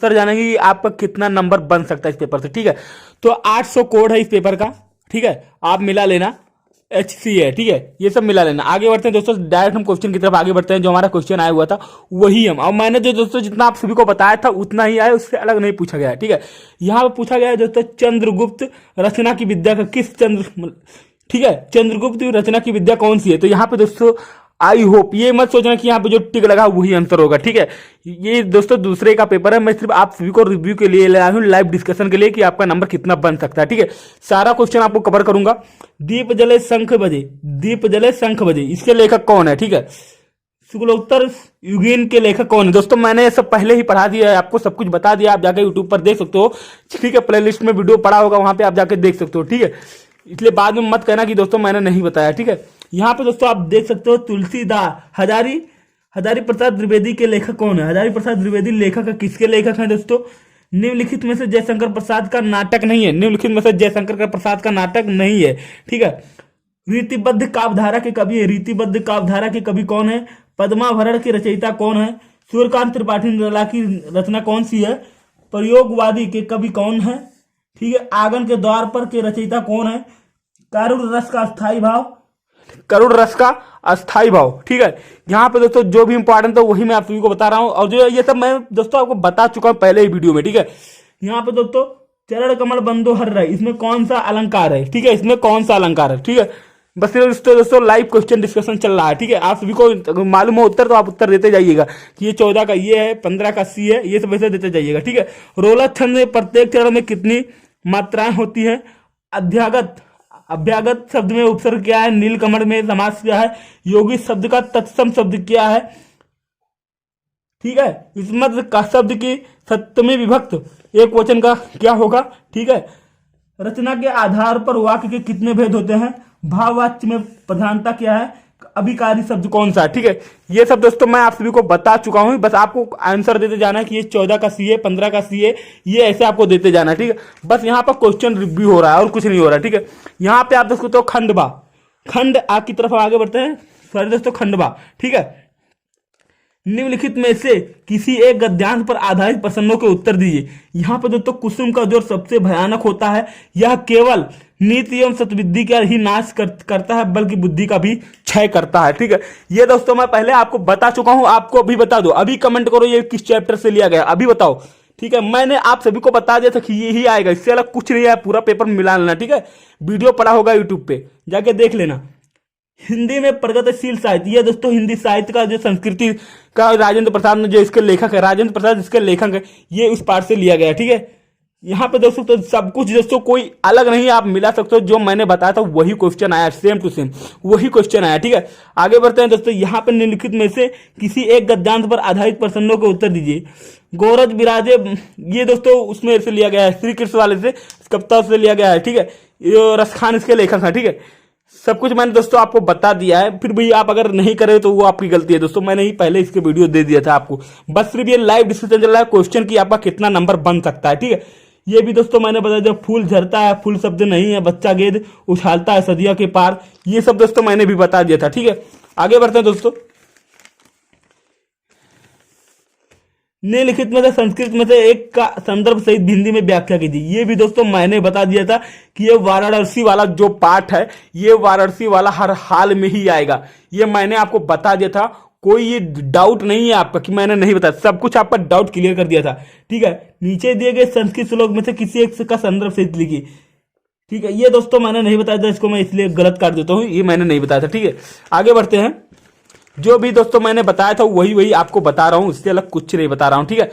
Sir जानेंगे कि आपका कितना नंबर बन सकता है इस पेपर से। ठीक है, तो 800 कोड है इस पेपर का। ठीक है, आप मिला लेना, HC है। ठीक है, ये सब मिला लेना। आगे बढ़ते हैं दोस्तों, डायरेक्ट हम क्वेश्चन की तरफ आगे बढ़ते हैं। जो हमारा क्वेश्चन आया हुआ था वही हम, और मैंने जो दोस्तों जितना आप सभी को बताया था उतना ही आया, उससे अलग नहीं पूछा गया है। ठीक है, यहाँ पे पूछा गया है दोस्तों, चंद्रगुप्त रचना की विद्या का किस ठीक है, चंद्रगुप्त रचना की विद्या कौन सी है। तो यहाँ पे दोस्तों आई होप ये मत सोचना कि यहाँ पे जो टिक लगा वही आंसर होगा। ठीक है, ये दोस्तों दूसरे का पेपर है, मैं सिर्फ आप सभी को रिव्यू के लिए लाया हूँ, लाइव डिस्कशन के लिए कि आपका नंबर कितना बन सकता है। ठीक है, सारा क्वेश्चन आपको कवर करूंगा। दीप जले शंख बजे, दीप जले शंख बजे, इसके लेखक कौन है। ठीक है, शुक्लोत्तर युगीन के लेखक कौन है। दोस्तों मैंने ये सब पहले ही पढ़ा दिया है, आपको सब कुछ बता दिया, आप जाके यूट्यूब पर देख सकते हो। ठीक है, प्लेलिस्ट में वीडियो पड़ा होगा, वहां पे आप जाके देख सकते हो। ठीक है, इसलिए बाद में मत कहना कि दोस्तों मैंने नहीं बताया। ठीक है, यहाँ पे दोस्तों आप देख सकते हो, तुलसीदास हजारी प्रसाद द्विवेदी के लेखक कौन है। हजारी प्रसाद द्विवेदी लेखक है, किसके लेखक हैं दोस्तों। निम्नलिखित में से जयशंकर प्रसाद का नाटक नहीं है, निम्नलिखित में से जयशंकर प्रसाद का नाटक नहीं है। ठीक है, रीतिबद्ध काव्यधारा के कवि है, रीतिबद्ध काव्यधारा के कवि कौन है। पद्माभरण की रचयिता कौन है। सूर्यकांत त्रिपाठी निराला की रचना कौन सी है। प्रयोगवादी के कवि कौन है। ठीक है, आंगन के द्वार पर के रचयिता कौन है। करुण रस का अस्थाई भाव, करुण रस का अस्थाई भाव। ठीक है, यहाँ पे दोस्तों जो भी इंपॉर्टेंट है वही मैं आप सभी को बता रहा हूँ, और जो ये सब मैं दोस्तों आपको बता चुका हूँ पहले ही वीडियो में। ठीक है, यहाँ पे दोस्तों चरण कमल बंदो हर रहे, इसमें कौन सा अलंकार है। ठीक है, इसमें कौन सा अलंकार है। ठीक है, बस दोस्तों लाइव क्वेश्चन डिस्कशन चल रहा है। ठीक है, आप सभी को मालूम हो उत्तर तो आप उत्तर देते जाइएगा कि ये 14 का ये है, 15 का C है, ये सब ऐसे देते जाइएगा। ठीक है, रोलक छंद में प्रत्येक चरण में कितनी मात्राएं होती है। अभ्यागत शब्द में उपसर्ग क्या है। नीलकमल में समास क्या है। योगी शब्द का तत्सम शब्द क्या है। ठीक है, इसमत का शब्द की सप्तमी विभक्त एक वचन का क्या होगा। ठीक है, रचना के आधार पर वाक्य के कितने भेद होते हैं। भाववाच्य में प्रधानता क्या है। अभिकारी शब्द कौन सा है। ठीक है, ये सब दोस्तों मैं आप सभी को बता चुका हूं, बस आपको आंसर देते जाना है कि ये 14 का C है, 15 का C है, ये ऐसे आपको देते जाना है। ठीक है, बस यहाँ पर क्वेश्चन रिव्यू हो रहा है और कुछ नहीं हो रहा है। ठीक है, यहाँ पे आप दोस्तों तो खंडबा, खंड आग की तरफ आगे बढ़ते हैं। सॉरी दोस्तों, खंडबा। ठीक है, निम्नलिखित में से किसी एक गद्यांश पर आधारित प्रश्नों के उत्तर दीजिए। यहाँ पर दोस्तों कुसुम का जोर सबसे भयानक होता है। यह केवल नीति एवं सतबुद्धि का ही नाश करता है, बल्कि बुद्धि का भी क्षय करता है। ठीक है, ये दोस्तों मैं पहले आपको बता चुका हूं, आपको अभी बता दो। अभी कमेंट करो ये किस चैप्टर से लिया गया, अभी बताओ। ठीक है, मैंने आप सभी को बता दिया था कि ये ही आएगा, इससे अलग कुछ नहीं है। पूरा पेपर मिला लेना। ठीक है, वीडियो पड़ा होगा यूट्यूब पे, जाके देख लेना। हिंदी में प्रगतिशील साहित्य, ये दोस्तों हिंदी साहित्य का जो संस्कृति का राजेंद्र प्रसाद ने जो इसके लेखक है, राजेंद्र प्रसाद इसके लेखक है, ये उस पार्ट से लिया गया। ठीक है, यहाँ पे दोस्तों तो सब कुछ दोस्तों कोई अलग नहीं आप मिला सकते हो, जो मैंने बताया था वही क्वेश्चन आया, सेम टू सेम वही क्वेश्चन आया। ठीक है, आगे बढ़ते हैं दोस्तों। यहाँ पे निम्नलिखित में से किसी एक गद्यांश पर आधारित प्रश्नों के उत्तर दीजिए। गोरज विराजे, ये दोस्तों उसमें से लिया गया है, श्री कृष्ण वाले से, कविता से लिया गया है। ठीक है, ये रसखान इसके लेखक है। ठीक है, सब कुछ मैंने दोस्तों आपको बता दिया है, फिर भी आप अगर नहीं करे तो वो आपकी गलती है दोस्तों, मैंने ही पहले इसके वीडियो दे दिया था आपको। बस सिर्फ ये लाइव डिस्कशन चल रहा है क्वेश्चन की आपका कितना नंबर बन सकता है। ठीक है, ये भी दोस्तों मैंने बताया, जब फूल झरता है फूल शब्द नहीं है, बच्चा गेंद उछालता है सदियों के पार, ये सब दोस्तों मैंने भी बता दिया था। ठीक है, आगे बढ़ते हैं दोस्तों। निम्नलिखित में से संस्कृत में से एक का संदर्भ सहित हिंदी में व्याख्या कीजिए। ये भी दोस्तों मैंने बता दिया था कि ये वाराणसी वाला जो पार्ट है, ये वाराणसी वाला हर हाल में ही आएगा, ये मैंने आपको बता दिया था। कोई ये डाउट नहीं है आपका कि मैंने नहीं बताया, सब कुछ आपका डाउट क्लियर कर दिया था। ठीक है, नीचे दिए गए संस्कृत श्लोक में से किसी एक का संदर्भ सहित लिखिए। ठीक है, ये दोस्तों मैंने नहीं बताया था, इसको मैं इसलिए गलत काट देता हूँ, ये मैंने नहीं बताया था। ठीक है, आगे बढ़ते हैं। जो भी दोस्तों मैंने बताया था वही आपको बता रहा हूं, इससे अलग कुछ नहीं बता रहा हूं। ठीक है,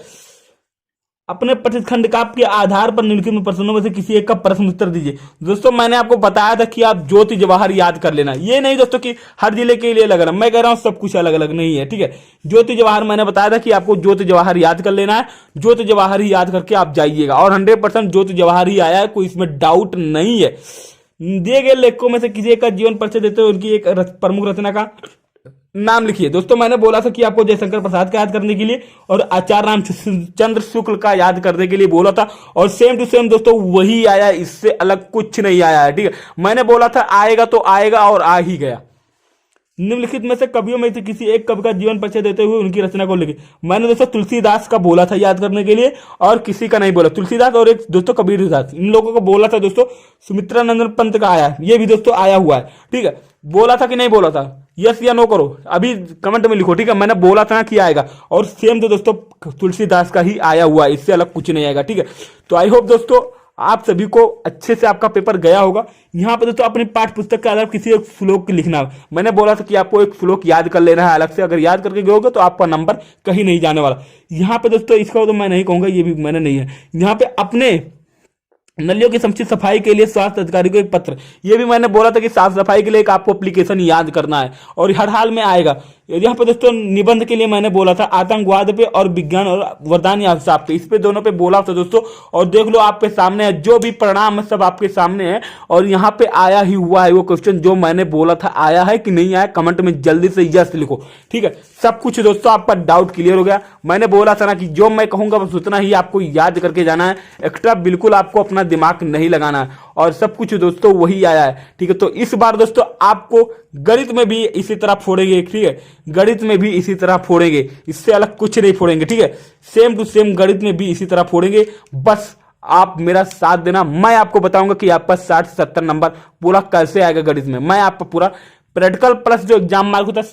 अपने प्रतिखंड काव्य के आधार पर निम्नलिखित प्रश्नों में से किसी एक का प्रश्न उत्तर दीजिए। दोस्तों मैंने आपको बताया था कि आप ज्योति जवाहर याद कर लेना, ये नहीं दोस्तों कि हर जिले के लिए अलग अलग, मैं कह रहा हूं सब कुछ अलग अलग नहीं है। ठीक है, ज्योति जवाहर मैंने बताया था कि आपको ज्योति जवाहर याद कर लेना है, ज्योति जवाहर ही याद करके आप जाइएगा, और 100% ज्योति जवाहर ही आया है, कोई इसमें डाउट नहीं है। दिए गए लेखकों में से किसी एक का जीवन परिचय देते हुए उनकी एक प्रमुख रचना का नाम लिखिए। दोस्तों मैंने बोला था कि आपको जयशंकर प्रसाद का याद करने के लिए और आचार्य रामचंद्र शुक्ल का याद करने के लिए बोला था, और सेम टू सेम दोस्तों वही आया, इससे अलग कुछ नहीं आया है। ठीक है, मैंने बोला था आएगा तो आएगा और आ ही गया। निम्नलिखित में से कवियों में से किसी एक कवि का जीवन परिचय देते हुए उनकी रचना को लिखे। मैंने दोस्तों तुलसीदास का बोला था याद करने के लिए, और किसी का नहीं बोला। तुलसीदास और एक दोस्तों कबीरदास, इन लोगों को बोला था दोस्तों। सुमित्रा नंदन पंत का आया, ये भी दोस्तों आया हुआ है, ठीक है। बोला था कि नहीं बोला था, यस या नो करो, अभी कमेंट में लिखो, ठीक है। मैंने बोला था कि आएगा, और सेम तो दोस्तों तुलसीदास का ही आया हुआ है, इससे अलग कुछ नहीं आएगा, ठीक है। तो आई होप दोस्तों आप सभी को अच्छे से आपका पेपर गया होगा। यहाँ पे दोस्तों अपनी पाठ्य पुस्तक के आधार पर किसी एक श्लोक लिखना है। मैंने बोला था कि आपको एक श्लोक याद कर लेना है अलग से, अगर याद करके गए तो आपका नंबर कहीं नहीं जाने वाला। यहाँ पे दोस्तों इसका तो मैं नहीं कहूंगा, ये भी मैंने नहीं है। यहाँ पे अपने नलियों की समुचित सफाई के लिए स्वास्थ्य अधिकारी को एक पत्र, ये भी मैंने बोला था कि साफ सफाई के लिए एक आपको एप्लीकेशन याद करना है, और हर हाल में आएगा। यहाँ पे दोस्तों निबंध के लिए मैंने बोला था आतंकवाद पे और विज्ञान और वरदान हिसाब पे, इस पे दोनों पे बोला था दोस्तों। और देख लो आपके सामने है, जो भी परिणाम है सब आपके सामने है, और यहाँ पे आया ही हुआ है वो क्वेश्चन जो मैंने बोला था। आया है कि नहीं आया कमेंट में जल्दी से यस लिखो, ठीक है। सब कुछ दोस्तों आपका डाउट क्लियर हो गया। मैंने बोला था ना कि जो मैं कहूंगा बस उतना ही आपको याद करके जाना है, एक्स्ट्रा बिल्कुल आपको अपना दिमाग नहीं लगाना है, और सब कुछ दोस्तों वही आया है, ठीक है। तो इस बार दोस्तों आपको गणित में भी इसी तरह फोड़ेंगे, ठीक है। गणित में भी इसी तरह फोड़ेंगे, इससे अलग कुछ नहीं फोड़ेंगे, ठीक है। सेम टू सेम गणित में भी इसी तरह फोड़ेंगे, बस आप मेरा साथ देना। मैं आपको बताऊंगा कि आपका 60 से 70 नंबर पूरा कैसे आएगा गणित में। मैं आपको पूरा प्रैक्टिकल प्लस जो एग्जाम मार्क होता है